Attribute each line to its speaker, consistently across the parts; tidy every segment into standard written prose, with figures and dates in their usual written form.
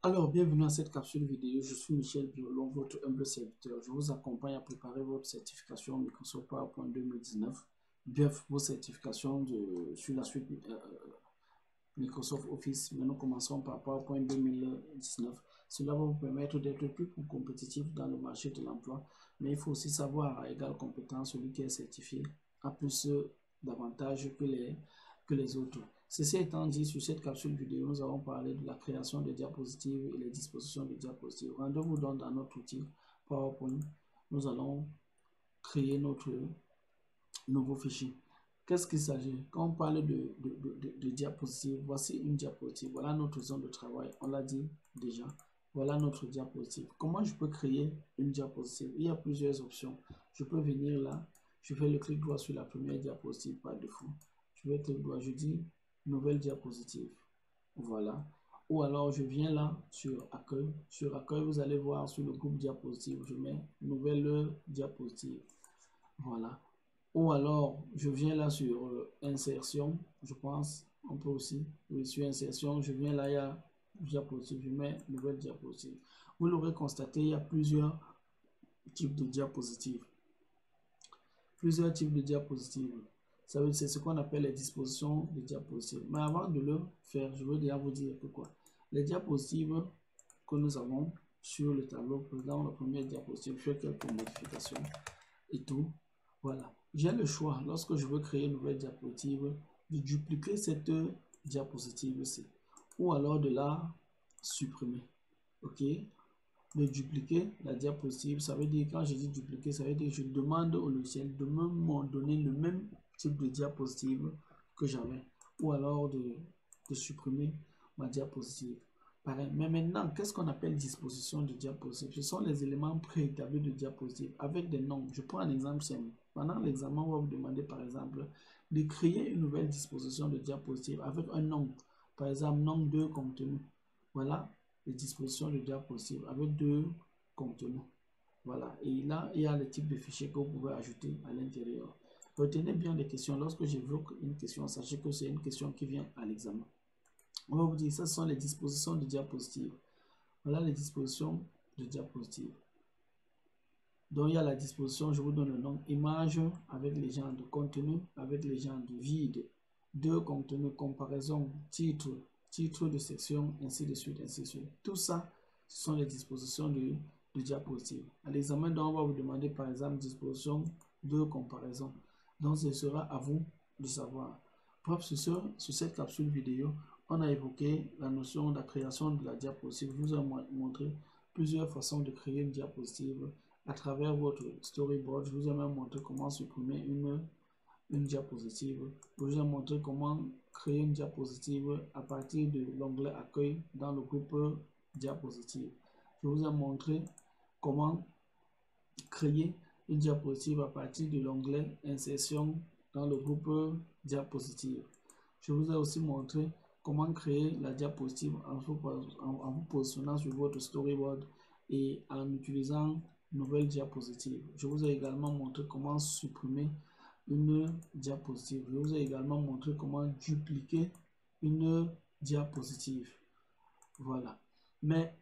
Speaker 1: Alors, bienvenue à cette capsule vidéo. Je suis Michel Biolon, votre humble serviteur. Je vous accompagne à préparer votre certification Microsoft PowerPoint 2019. Bref, vos certifications sur la suite Microsoft Office. Mais nous commençons par PowerPoint 2019. Cela va vous permettre d'être plus compétitif dans le marché de l'emploi. Mais il faut aussi savoir à égale compétence, celui qui est certifié a plus d'avantages que les autres. Ceci étant dit, sur cette capsule vidéo, nous allons parler de la création de diapositives et les dispositions de diapositives. Rendez-vous donc dans notre outil PowerPoint. Nous allons créer notre nouveau fichier. Qu'est-ce qu'il s'agit? Quand on parle de diapositive, voici une diapositive. Voilà notre zone de travail. On l'a dit déjà. Voilà notre diapositive. Comment je peux créer une diapositive? Il y a plusieurs options. Je peux venir là. Je fais le clic droit sur la première diapositive par défaut. Je vais clic droit. Je dis nouvelle diapositive. Voilà. Ou alors je viens là sur accueil. Sur accueil, vous allez voir sur le groupe diapositive. Je mets nouvelle diapositive. Voilà. Ou alors, je viens là sur insertion, je pense, on peut aussi, oui, sur insertion, je viens là, il y a diapositive, je mets nouvelle diapositive. Vous l'aurez constaté, il y a plusieurs types de diapositives. Plusieurs types de diapositives. Ça veut dire, c'est ce qu'on appelle les dispositions de diapositives. Mais avant de le faire, je veux déjà vous dire pourquoi. Les diapositives que nous avons sur le tableau, dans la première diapositive, je fais quelques modifications et tout. Voilà. J'ai le choix, lorsque je veux créer une nouvelle diapositive, de dupliquer cette diapositive-ci. Ou alors de la supprimer. OK? De dupliquer la diapositive, ça veut dire, quand je dis dupliquer, ça veut dire que je demande au logiciel de me donner le même type de diapositive que j'avais. Ou alors de supprimer ma diapositive. Pareil. Mais maintenant, qu'est-ce qu'on appelle disposition de diapositive? Ce sont les éléments préétablis de diapositive avec des noms. Je prends un exemple simple. Pendant l'examen, on va vous demander par exemple de créer une nouvelle disposition de diapositive avec un nom. Par exemple, nom de contenu. Voilà les dispositions de diapositive avec deux contenus. Voilà. Et là, il y a le type de fichier que vous pouvez ajouter à l'intérieur. Retenez bien les questions. Lorsque j'évoque une question, sachez que c'est une question qui vient à l'examen. On va vous dire, ce sont les dispositions de diapositive. Voilà les dispositions de diapositive. Donc, il y a la disposition, je vous donne le nom, image avec les genres de contenu, avec les genres de vide, de contenu, comparaison, titre, titre de section, ainsi de suite, ainsi de suite. Tout ça, ce sont les dispositions de diapositive. À l'examen, on va vous demander par exemple disposition de comparaison. Donc, ce sera à vous de savoir. Bref, sur cette capsule vidéo, on a évoqué la notion de la création de la diapositive. Je vous ai montré plusieurs façons de créer une diapositive à travers votre storyboard. Je vous ai même montré comment supprimer une diapositive. Je vous ai montré comment créer une diapositive à partir de l'onglet accueil dans le groupe diapositive. Je vous ai montré comment créer une diapositive à partir de l'onglet insertion dans le groupe diapositive. Je vous ai aussi montré comment créer la diapositive en vous positionnant sur votre storyboard et en utilisant nouvelle diapositive. Je vous ai également montré comment supprimer une diapositive. Je vous ai également montré comment dupliquer une diapositive. Voilà. Mais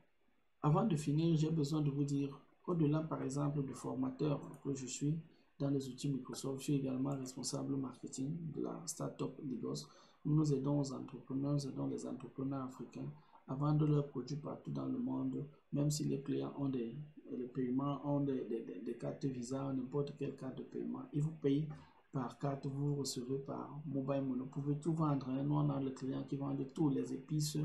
Speaker 1: avant de finir, j'ai besoin de vous dire, au-delà par exemple du formateur que je suis dans les outils Microsoft, je suis également responsable marketing de la startup Ligos. Nous aidons aux entrepreneurs, nous aidons les entrepreneurs africains à vendre leurs produits partout dans le monde, même si les clients ont des paiements, ont des cartes Visa, n'importe quelle carte de paiement. Ils vous payent par carte, vous recevez par mobile money. Vous pouvez tout vendre. Nous, on a les clients qui vendent tous les épices,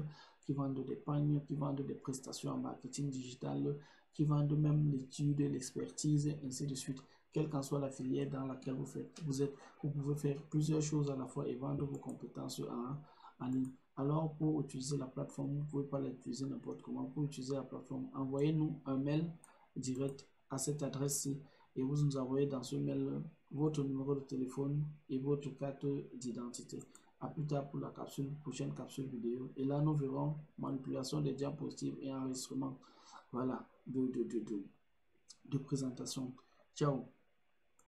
Speaker 1: qui vendent des pagnes, qui vendent des prestations en marketing digital, qui vendent même l'étude, l'expertise, ainsi de suite. Quelle qu'en soit la filière dans laquelle vous pouvez faire plusieurs choses à la fois et vendre vos compétences en ligne. Alors, pour utiliser la plateforme, vous ne pouvez pas l'utiliser n'importe comment. Pour utiliser la plateforme, envoyez-nous un mail direct à cette adresse-ci et vous nous envoyez dans ce mail votre numéro de téléphone et votre carte d'identité. À plus tard pour la prochaine capsule vidéo. Et là, nous verrons manipulation des diapositives et enregistrement. Voilà, de présentation. Ciao.